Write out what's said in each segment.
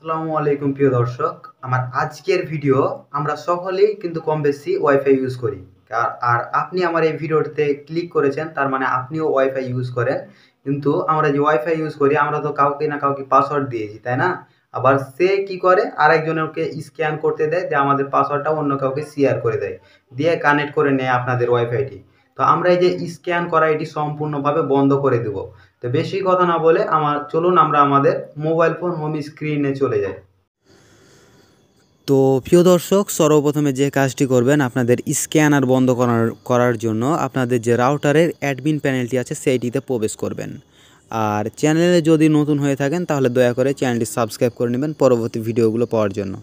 আসসালামু আলাইকুম প্রিয় দর্শক। আমার আজকের ভিডিও আমরা সকলেই কিন্তু কম বেশি ওয়াইফাই ইউজ করি। আর আপনি আমার এই ভিডিওটিতে ক্লিক করেছেন, তার মানে আপনিও ওয়াইফাই ইউজ করেন। কিন্তু আমরা যে ওয়াইফাই ইউজ করি আমরা তো কাউকে না কাউকে পাসওয়ার্ড দিয়েছি, তাই না? আবার সে কি করে আরেকজনকে স্ক্যান করতে দেয়, যে আমাদের পাসওয়ার্ডটা অন্য কাউকে শেয়ার করে দেয়, দিয়ে কানেক্ট করে নেয় আপনাদের ওয়াইফাইটি। তো আমরা এই যে স্ক্যান করা এটি সম্পূর্ণভাবে বন্ধ করে দেব। তো বেশি কথা না বলে চলুন আমরা আমাদের মোবাইল ফোন হোম স্ক্রিনে চলে যাই। তো প্রিয় দর্শক, সর্বপ্রথমে যে কাজটি করবেন, আপনাদের স্ক্যানার বন্ধ করার জন্য আপনাদের যে রাউটারের অ্যাডমিন প্যানেলটি আছে সেইটিতে প্রবেশ করবেন। আর চ্যানেলে যদি নতুন হয়ে থাকেন তাহলে দয়া করে চ্যানেলটি সাবস্ক্রাইব করে নেবেন পরবর্তী ভিডিওগুলো পাওয়ার জন্য।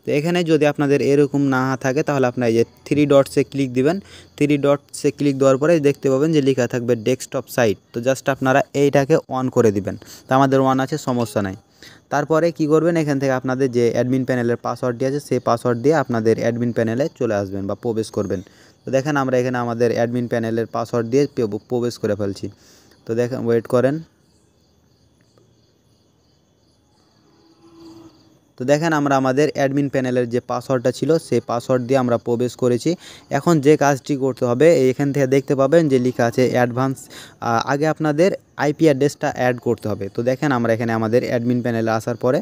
তো এখানে যদি আপনাদের এরকম না থাকে তাহলে আপনার এই যে থ্রি ডটসে ক্লিক দিবেন। থ্রি ডটসে ক্লিক দেওয়ার পরে দেখতে পাবেন যে লেখা থাকবে ডেস্কটপ সাইট। তো জাস্ট আপনারা এইটাকে অন করে দিবেন। তো আমাদের অন আছে, সমস্যা নাই। তারপরে কি করবেন, এখান থেকে আপনাদের যে অ্যাডমিন প্যানেলের পাসওয়ার্ডটি আছে সেই পাসওয়ার্ড দিয়ে আপনাদের অ্যাডমিন প্যানেলে চলে আসবেন বা প্রবেশ করবেন। তো দেখেন আমরা এখানে আমাদের অ্যাডমিন প্যানেলের পাসওয়ার্ড দিয়ে প্রবেশ করে ফেলছি। তো দেখেন, ওয়েট করেন। তো দেখেন আমরা আমাদের অ্যাডমিন প্যানেলের যে পাসওয়ার্ডটা ছিল সেই পাসওয়ার্ড দিয়ে আমরা প্রবেশ করেছি। এখন যে কাজটি করতে হবে, এখান থেকে দেখতে পাবেন যে লেখা আছে অ্যাডভান্স। আগে আপনাদের আইপি অ্যাড্রেসটা অ্যাড করতে হবে। তো দেখেন আমরা এখানে আমাদের অ্যাডমিন প্যানেলে আসার পরে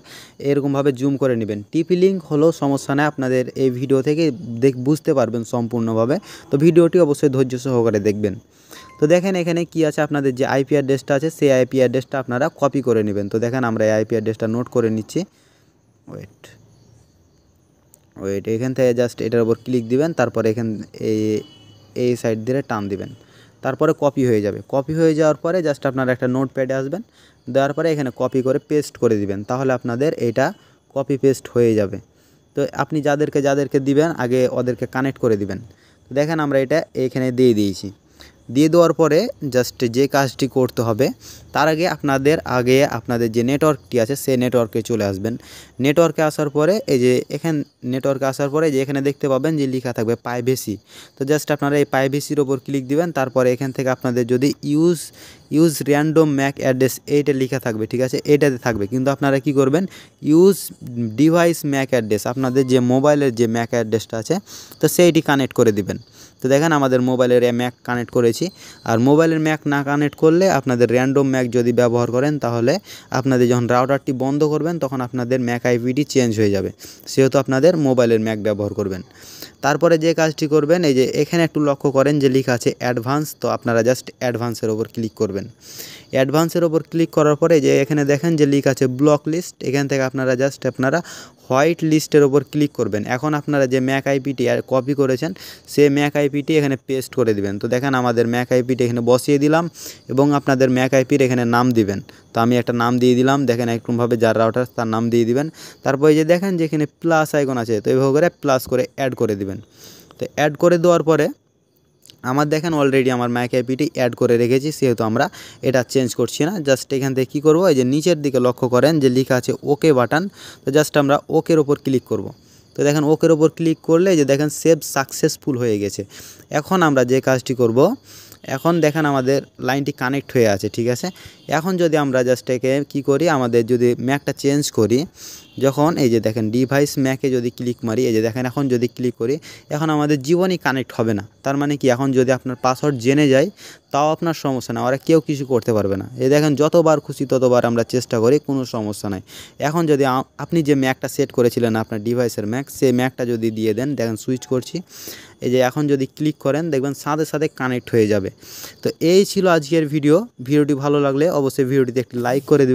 এরকমভাবে জুম করে নেবেন। টিপি লিঙ্ক হলেও সমস্যা নেই, আপনাদের এই ভিডিও থেকে বুঝতে পারবেন সম্পূর্ণভাবে। তো ভিডিওটি অবশ্যই ধৈর্য সহকারে দেখবেন। তো দেখেন এখানে কি আছে, আপনাদের যে আইপি অ্যাড্রেসটা আছে সেই আইপি অ্যাড্রেসটা আপনারা কপি করে নেবেন। তো দেখেন আমরা এই আইপি অ্যাড্রেসটা নোট করে নিচ্ছি। ওয়েট ওয়েট এখান থেকে জাস্ট এটার উপর ক্লিক দিবেন, তারপরে এই সাইড দিয়ে টান দিবেন, তারপরে কপি হয়ে যাবে। কপি হয়ে যাওয়ার পরে জাস্ট আপনারা একটা নোট প্যাডে আসবেন, দেওয়ার পরে এখানে কপি করে পেস্ট করে দিবেন, তাহলে আপনাদের এটা কপি পেস্ট হয়ে যাবে। তো আপনি যাদেরকে দিবেন আগে ওদেরকে কানেক্ট করে দিবেন। তো দেখেন আমরা এটা এখানে দিয়ে দিয়েছি। দিয়ে দেওয়ার পরে জাস্ট যে কাজটি করতে হবে, তার আগে আপনাদের যে নেটওয়ার্কটি আছে সেই নেটওয়ার্কে চলে আসবেন। নেটওয়ার্কে আসার পরে এখানে দেখতে পাবেন যে লেখা থাকবে প্রাইভেসি। তো জাস্ট আপনারা এই প্রাইভেসির ওপর ক্লিক দিবেন। তারপরে এখান থেকে আপনাদের যদি ইউজ র্যান্ডম ম্যাক অ্যাড্রেস এইটা লেখা থাকবে, ঠিক আছে, এইটাতে থাকবে। কিন্তু আপনারা কি করবেন, ইউজ ডিভাইস ম্যাক অ্যাড্রেস, আপনাদের যে মোবাইলের যে ম্যাক অ্যাড্রেসটা আছে তো সেইটি কানেক্ট করে দিবেন। তো দেখেন আমাদের মোবাইলের ম্যাক কানেক্ট করেছি। আর মোবাইলের ম্যাক না কানেক্ট করলে আপনাদের র্যান্ডম ম্যাক যদি ব্যবহার করেন তাহলে আপনাদের যখন রাউটারটি বন্ধ করবেন তখন আপনাদের ম্যাক আইপিটি চেঞ্জ হয়ে যাবে, সেহেতু আপনাদের মোবাইলের ম্যাক ব্যবহার করবেন। তারপরে যে কাজটি করবেন, এই যে এখানে একটু লক্ষ্য করেন যে লেখা আছে অ্যাডভান্স। তো আপনারা জাস্ট অ্যাডভান্সের ওপর ক্লিক করবেন। অ্যাডভান্সের ওপর ক্লিক করার পরে যে এখানে দেখেন যে লেখা আছে ব্লক লিস্ট, এখান থেকে আপনারা হোয়াইট লিস্টের ওপর ক্লিক করবেন। এখন আপনারা যে ম্যাক আইপিটি কপি করেছেন সেই ম্যাক আইপিটি এখানে পেস্ট করে দিবেন। তো দেখেন আমাদের ম্যাক আইপিটি এখানে বসিয়ে দিলাম এবং আপনাদের ম্যাক আইপির এখানে নাম দিবেন। তো আমি একটা নাম দিয়ে দিলাম, দেখেন এরকমভাবে যার রাউটার তার নাম দিয়ে দিবেন। তারপরে যে দেখেন যে এখানে প্লাস আইকন আছে, তো এইভাবে করে প্লাস করে অ্যাড করে দিবেন। তো অ্যাড করে দেওয়ার পরে দেখেন অলরেডি আমার ম্যাক আইপিটি অ্যাড করে রেখেছি, সেহেতু আমরা এটা চেঞ্জ করছি না। জাস্ট এখান থেকে কী করবো, এই যে নিচের দিকে লক্ষ্য করেন যে লেখা আছে ওকে বাটন। তো জাস্ট আমরা ওকের ওপর ক্লিক করব। তো দেখেন ওকের ওপর ক্লিক করলে যে দেখেন সেভ সাকসেসফুল হয়ে গেছে। এখন আমরা যে কাজটি করব, এখন দেখেন আমাদের লাইনটি কানেক্ট হয়ে আছে, ঠিক আছে। এখন যদি আমরা জাস্ট একে কী করি, আমাদের যদি ম্যাকটা চেঞ্জ করি, যখন এই যে দেখেন ডিভাইস ম্যাকে যদি ক্লিক মারি, এই যে দেখেন এখন যদি ক্লিক করি, এখন আমাদের জীবনই কানেক্ট হবে না। তার মানে কি, এখন যদি আপনার পাসওয়ার্ড জেনে যায় তাও আপনার সমস্যা না, ওরা কেউ কিছু করতে পারবে না। এই দেখেন যতবার খুশি ততবার আমরা চেষ্টা করি, কোনো সমস্যা নাই। এখন যদি আপনি যে ম্যাকটা সেট করেছিলেন আপনার ডিভাইসের ম্যাক, সেই ম্যাকটা যদি দিয়ে দেন, দেখেন সুইচ করছি, এই যে এখন যদি ক্লিক করেন দেখবেন সাথে সাথে কানেক্ট হয়ে যাবে। তো এই ছিল আজকের ভিডিওটি ভালো লাগলে অবশ্যই ভিডিওটিতে একটি লাইক করে দেবেন।